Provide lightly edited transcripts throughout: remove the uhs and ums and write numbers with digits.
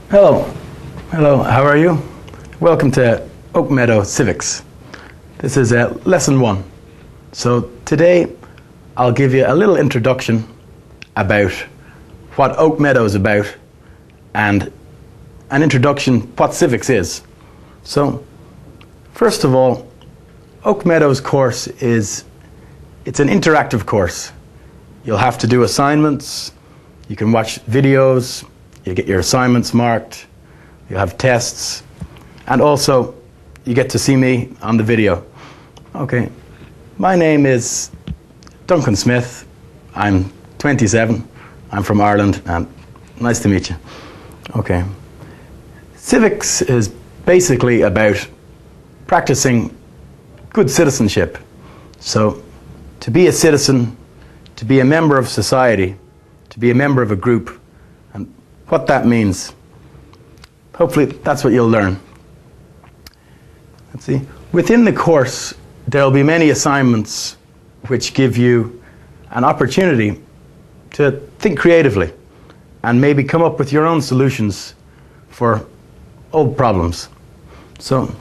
Hello. Hello, how are you? Welcome to Oak Meadow Civics. This is lesson 1. So today I'll give you a little introduction about what Oak Meadow is about and an introduction what civics is. So first of all, Oak Meadow's course it's an interactive course. You'll have to do assignments, you can watch videos, you get your assignments marked, you have tests, and also you get to see me on the video. Okay, my name is Duncan Smith. I'm 27. I'm from Ireland, and nice to meet you. Okay, civics is basically about practicing good citizenship. So to be a citizen, to be a member of society, to be a member of a group, and what that means. Hopefully that's what you'll learn. Let's see. Within the course, there'll be many assignments which give you an opportunity to think creatively and maybe come up with your own solutions for old problems. So,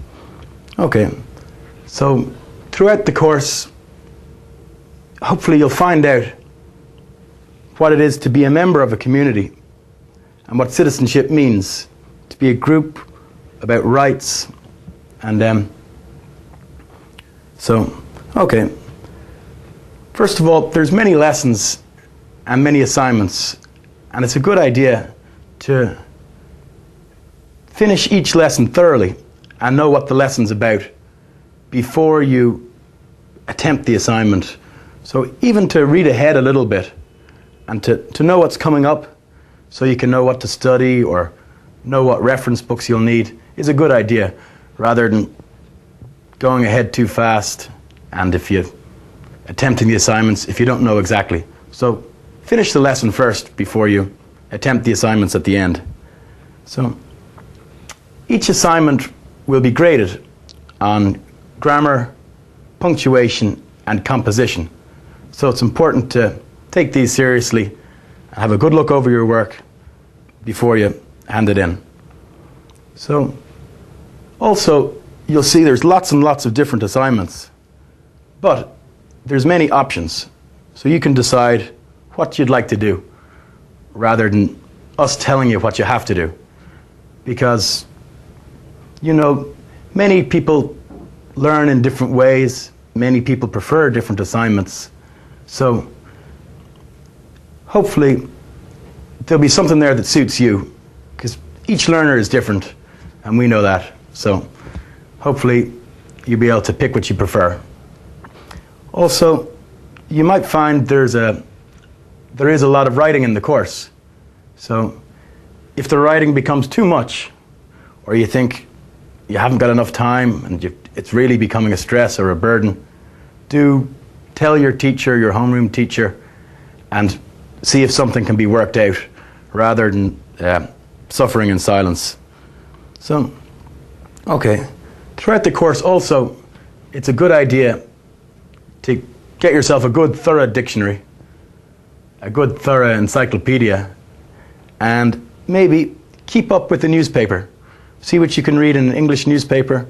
okay. So throughout the course, hopefully you'll find out what it is to be a member of a community and what citizenship means, to be a group, about rights, and okay. First of all, there's many lessons and many assignments, and it's a good idea to finish each lesson thoroughly and know what the lesson's about before you attempt the assignment. So even to read ahead a little bit and to know what's coming up so you can know what to study or know what reference books you'll need is a good idea, rather than going ahead too fast and attempting the assignments if you don't know exactly. So finish the lesson first before you attempt the assignments at the end. So each assignment will be graded on grammar, punctuation, and composition. So it's important to take these seriously and have a good look over your work before you hand it in. So also you'll see there's lots and lots of different assignments, but there's many options. So you can decide what you'd like to do rather than us telling you what you have to do. Because, you know, many people learn in different ways. Many people prefer different assignments. So hopefully there'll be something there that suits you, because each learner is different, and we know that. So hopefully you'll be able to pick what you prefer. Also, you might find there is a lot of writing in the course. So if the writing becomes too much, or you think you haven't got enough time and it's really becoming a stress or a burden, do tell your teacher, your homeroom teacher, and see if something can be worked out rather than suffering in silence. So, okay. Throughout the course also, it's a good idea to get yourself a good thorough dictionary, a good thorough encyclopedia, and maybe keep up with the newspaper. See what you can read in an English newspaper,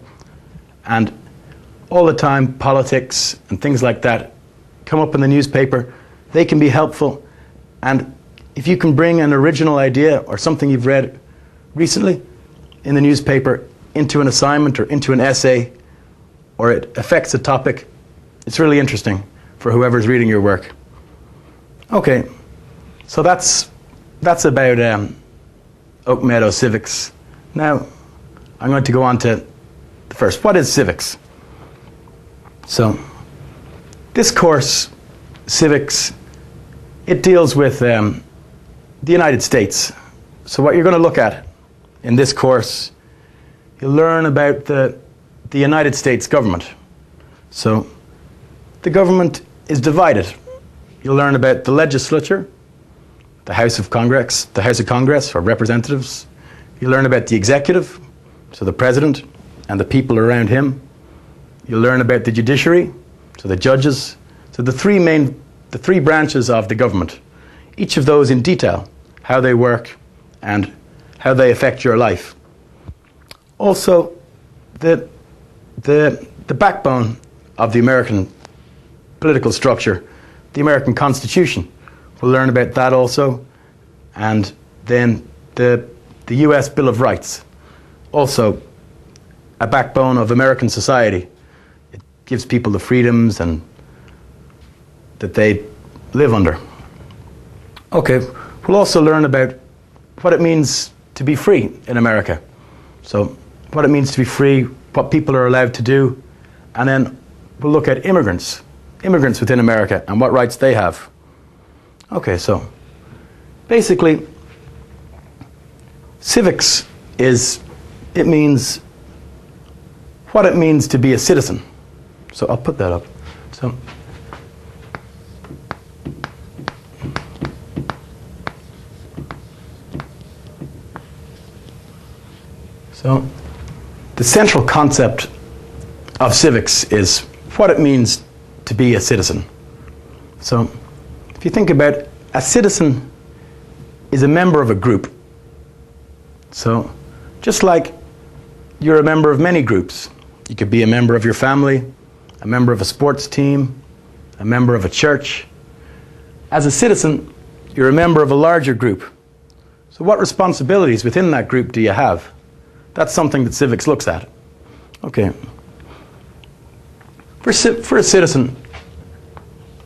and all the time politics and things like that come up in the newspaper. They can be helpful, and if you can bring an original idea or something you've read recently in the newspaper into an assignment or into an essay, or it affects a topic, it's really interesting for whoever's reading your work. Okay, so that's about Oak Meadow Civics. Now I'm going to go on to the first. What is civics? So this course, civics, it deals with the United States. So what you're going to look at in this course, you'll learn about the United States government. So the government is divided. You'll learn about the legislature, the House of Congress, or representatives. You'll learn about the executive, so the president and the people around him. You'll learn about the judiciary, so the judges. So the three branches of the government. Each of those in detail, how they work and how they affect your life. Also, the backbone of the American political structure, the American Constitution. We'll learn about that also. And then the US Bill of Rights, also a backbone of American society. It gives people the freedoms and that they live under. Okay, we'll also learn about what it means to be free in America. So what it means to be free, what people are allowed to do, and then we'll look at immigrants within America and what rights they have. Okay, so basically, civics means what it means to be a citizen. So I'll put that up. So the central concept of civics is what it means to be a citizen. So if you think about it, a citizen is a member of a group. So just like you're a member of many groups, you could be a member of your family, a member of a sports team, a member of a church. As a citizen, you're a member of a larger group. So what responsibilities within that group do you have? That's something that civics looks at. Okay. For a citizen,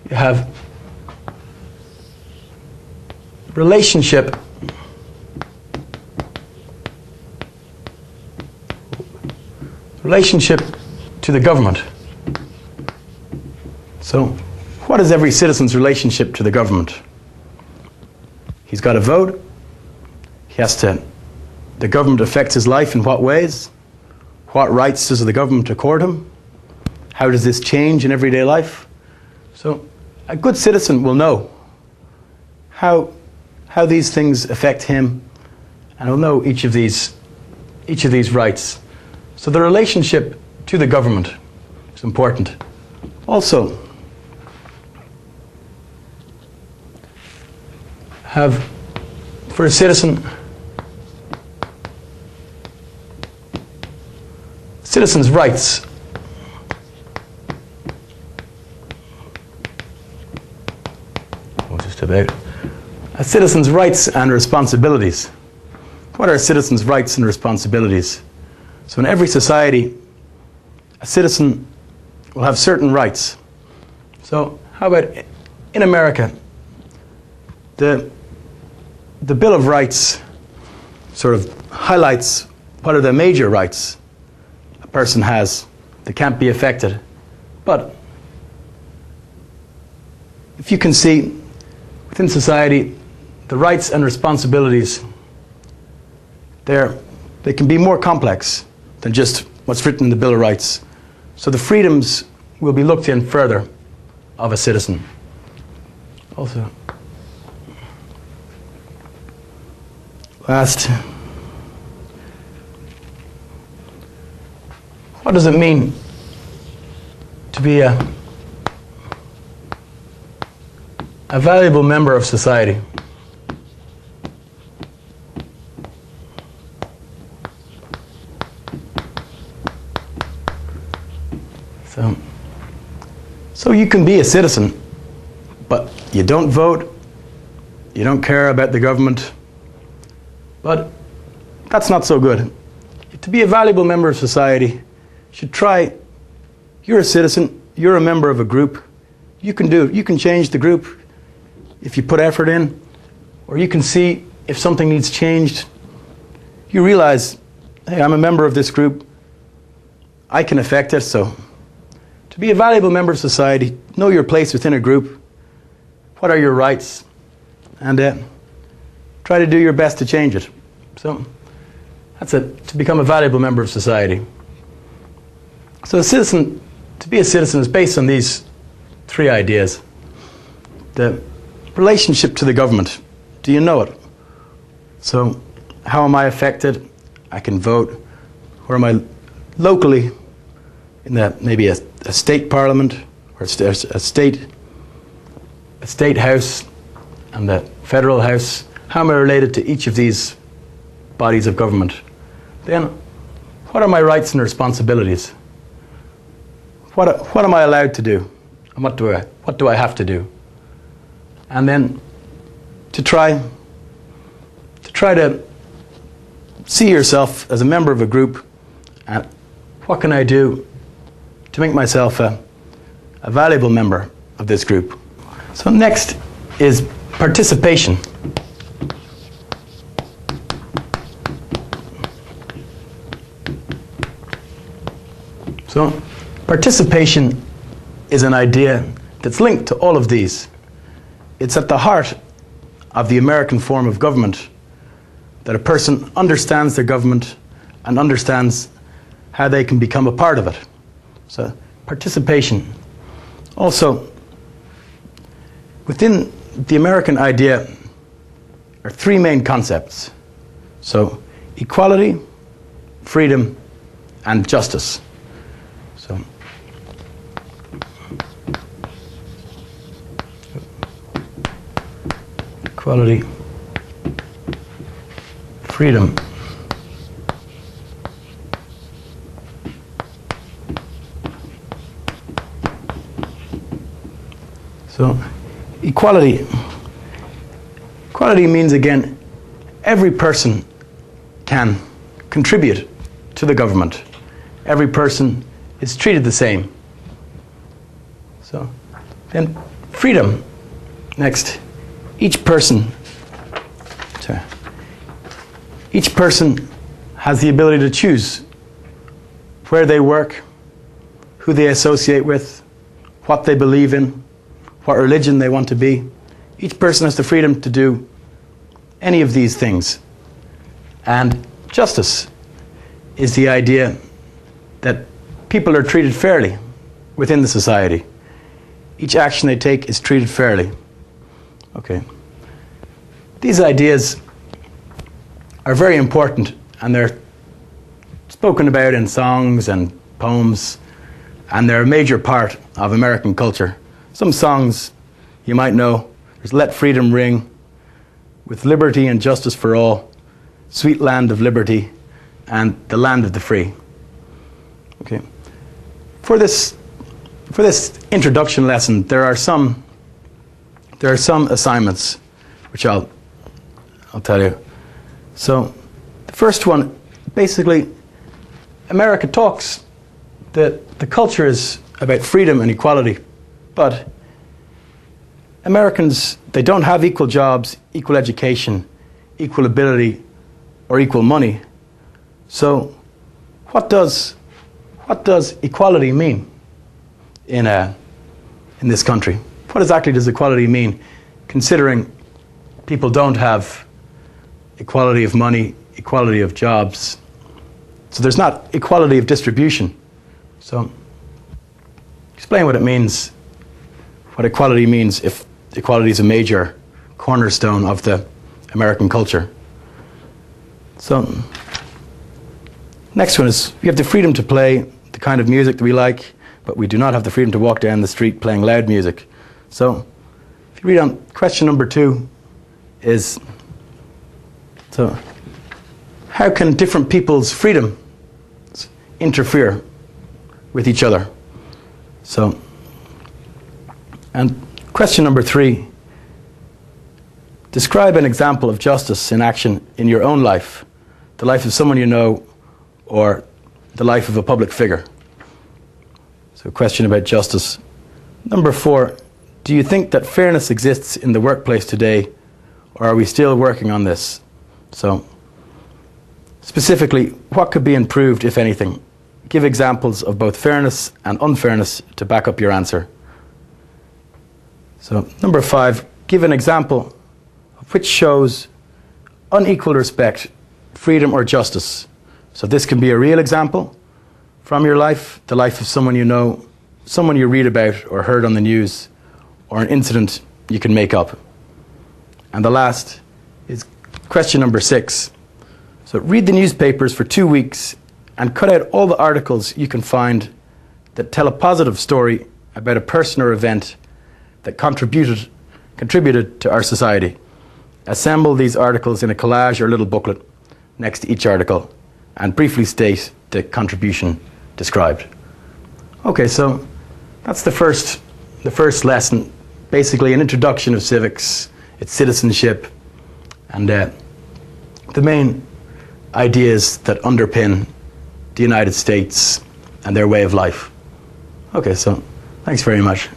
you have relationship to the government. So, what is every citizen's relationship to the government? He's got a vote. The government affects his life in what ways? What rights does the government accord him? How does this change in everyday life? So, a good citizen will know how these things affect him, and he'll know each of these rights. So the relationship to the government is important. Also, for a citizen's rights. Just about. A citizen's rights and responsibilities. What are a citizen's rights and responsibilities? So in every society, a citizen will have certain rights. So how about in America? The Bill of Rights sort of highlights what are the major rights a person has that can't be affected. But if you can see within society, the rights and responsibilities, they can be more complex than just what's written in the Bill of Rights. So the freedoms will be looked in further of a citizen. Also, last, what does it mean to be a valuable member of society? So you can be a citizen, but you don't vote, you don't care about the government, but that's not so good. To be a valuable member of society, you should try, you're a citizen, you're a member of a group, you can change the group if you put effort in, or you can see if something needs changed. You realize, hey, I'm a member of this group, I can affect it, so to be a valuable member of society, know your place within a group, what are your rights, and try to do your best to change it. So that's it, to become a valuable member of society. So to be a citizen is based on these three ideas. The relationship to the government, do you know it? So how am I affected? I can vote. Or am I locally in maybe a state parliament or a state house and the federal house? How am I related to each of these bodies of government, then what are my rights and responsibilities? What am I allowed to do? And what do I have to do? And then to try to see yourself as a member of a group, and what can I do to make myself a valuable member of this group? So next is participation. So participation is an idea that's linked to all of these. It's at the heart of the American form of government, that a person understands their government and understands how they can become a part of it. So participation. Also, within the American idea are three main concepts. So equality, freedom, and justice. So equality, freedom, so equality means, again, every person can contribute to the government. Every person is treated the same. So then freedom. Next, each person has the ability to choose where they work, who they associate with, what they believe in, what religion they want to be. Each person has the freedom to do any of these things. And justice is the idea that people are treated fairly within the society. Each action they take is treated fairly. Okay. These ideas are very important, and they're spoken about in songs and poems, and they're a major part of American culture. Some songs you might know. There's Let Freedom Ring, With Liberty and Justice for All, Sweet Land of Liberty, and The Land of the Free. Okay. For this introduction lesson, there are some assignments which I'll tell you. So the first one, basically, America talks that the culture is about freedom and equality, but Americans, they don't have equal jobs, equal education, equal ability, or equal money. So what does equality mean in this country? What exactly does equality mean, considering people don't have equality of money, equality of jobs? So there's not equality of distribution. So explain what it means, what equality means, if equality is a major cornerstone of the American culture. So next one is, we have the freedom to play the kind of music that we like, but we do not have the freedom to walk down the street playing loud music. So if you read on question number 2 is, so how can different people's freedom interfere with each other? So, and question number 3, describe an example of justice in action in your own life, the life of someone you know, or the life of a public figure. So a question about justice. Number 4, do you think that fairness exists in the workplace today, or are we still working on this? So specifically, what could be improved, if anything? Give examples of both fairness and unfairness to back up your answer. So number 5, give an example of which shows unequal respect, freedom, or justice. So this can be a real example from your life, the life of someone you know, someone you read about or heard on the news, or an incident you can make up. And the last is question number 6. So read the newspapers for 2 weeks and cut out all the articles you can find that tell a positive story about a person or event that contributed to our society. Assemble these articles in a collage or little booklet. next to each article and briefly state the contribution described. Okay, so that's the first lesson, basically an introduction of civics, its citizenship, and the main ideas that underpin the United States and their way of life. Okay, so thanks very much.